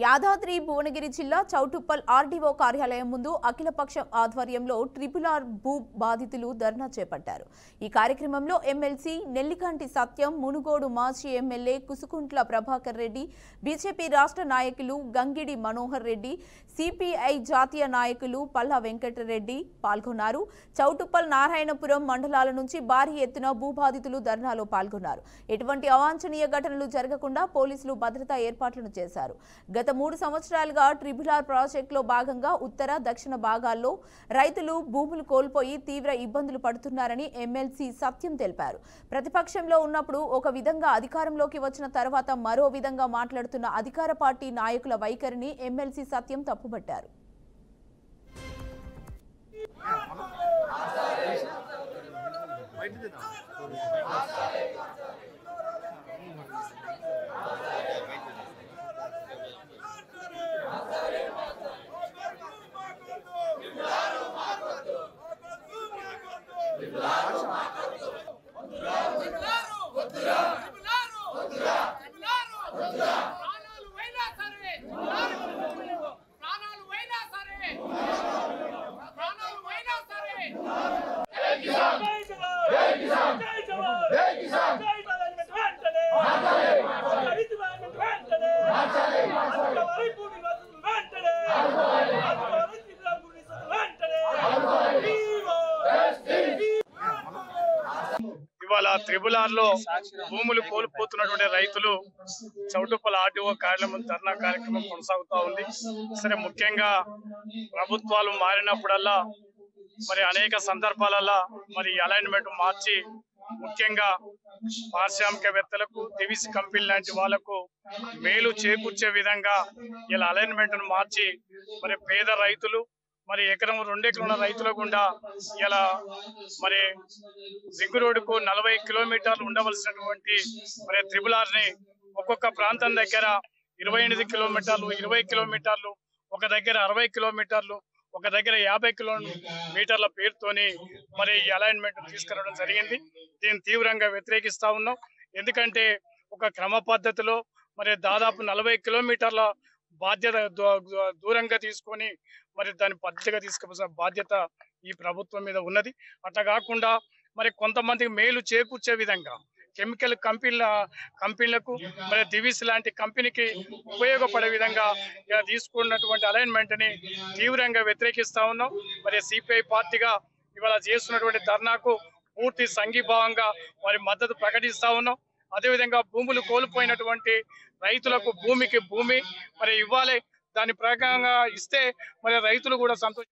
యాదాద్రి భువనగిరి జిల్లా చౌటుప్పల్ ఆర్డీఓ కార్యాలయం ముందు అఖిలపక్షం ఆధ్వర్యంలో ట్రిపుల్-ఆర్ భూ బాధితులు ధర్నా చేపట్టారు. ఈ కార్యక్రమంలో ఎమ్మెల్సీ నెల్లికంటి సత్యం, మునుగోడు మాజీ ఎమ్మెల్యే కుసుకుంట్ల ప్రభాకర్ రెడ్డి, బీజేపీ రాష్ట్ర నాయకులు గంగిడి మనోహర్ రెడ్డి, సిపిఐ జాతీయ నాయకులు పల్లా వెంకటరెడ్డి పాల్గొన్నారు. చౌటుప్పల్, నారాయణపురం మండలాల నుంచి భారీ ఎత్తున భూబాధితులు ధర్నాలో పాల్గొన్నారు. ఎటువంటి అవాంఛనీయ ఘటనలు జరగకుండా పోలీసులు భద్రతా ఏర్పాట్లను చేశారు. గత 3 సంవత్సరాలుగా ట్రిపుల్-ఆర్ ప్రాజెక్టులో భాగంగా ఉత్తర, దక్షిణ భాగాల్లో రైతులు భూములు కోల్పోయి తీవ్ర ఇబ్బందులు పడుతున్నారని ఎమ్మెల్సీ సత్యం తెలిపారు. ప్రతిపక్షంలో ఉన్నప్పుడు ఒక విధంగా అధికారంలోకి వచ్చిన తర్వాత మరో విధంగా మాట్లాడుతున్న అధికార పార్టీ నాయకుల వైఖరిని ఎమ్మెల్సీ సత్యం తప్పుపట్టారు. ఇవాళ ట్రిపుల్-ఆర్ లో భూములు కోల్పోతున్నటువంటి రైతులు చౌటుప్పల్ ఆర్డీఓ కార్యాలయం ధర్నా కార్యక్రమం కొనసాగుతా ఉంది. సరే, ముఖ్యంగా ప్రభుత్వాలు మారినప్పుడల్లా మరి అనేక సందర్భాలలో మరి అలైన్మెంట్ మార్చి, ముఖ్యంగా పారిశ్రామికవేత్తలకు, దివిసి కంపెనీ లాంటి వాళ్లకు మేలు చేకూర్చే విధంగా ఇలా అలైన్మెంట్ మార్చి మరి పేద రైతులు, మరి ఎకరం 2 ఎకరాల రైతుల గుండా ఇలా మరి రింగ్ రోడ్డుకు 40 కిలోమీటర్లు ఉండవలసినటువంటి మరి ట్రిపుల్-ఆర్ ని ఒక్కొక్క ప్రాంతం దగ్గర 28 కిలోమీటర్లు, 20 కిలోమీటర్లు, ఒక దగ్గర 60 కిలోమీటర్లు, ఒక దగ్గర 50 కిలోమీటర్ల పేరుతోని మరి ఈ అలైన్మెంట్ తీసుకురావడం జరిగింది. దీన్ని తీవ్రంగా వ్యతిరేకిస్తా ఉన్నాం. ఎందుకంటే ఒక క్రమ పద్ధతిలో మరి దాదాపు 40 కిలోమీటర్ల బాధ్యత దూరంగా తీసుకొని మరి దాని పద్ధతిగా తీసుకోవాల్సిన బాధ్యత ఈ ప్రభుత్వం మీద ఉన్నది. అట్లా కాకుండా మరి కొంతమందికి మేలు చేకూర్చే విధంగా కెమికల్ కంపెనీలకు మరి దివిస్ లాంటి కంపెనీకి ఉపయోగపడే విధంగా ఇలా తీసుకున్నటువంటి అలైన్మెంట్ ని తీవ్రంగా వ్యతిరేకిస్తా ఉన్నాం. మరి సిపిఐ పార్టీగా ఇవాళ చేస్తున్నటువంటి ధర్నాకు పూర్తి సంఘీభావంగా మరి మద్దతు ప్రకటిస్తా ఉన్నాం. అదేవిధంగా భూములు కోల్పోయినటువంటి రైతులకు భూమికి భూమి మరి ఇవ్వాలి. దాని ప్రకారంగా ఇస్తే మరి రైతులు కూడా సంతోషం.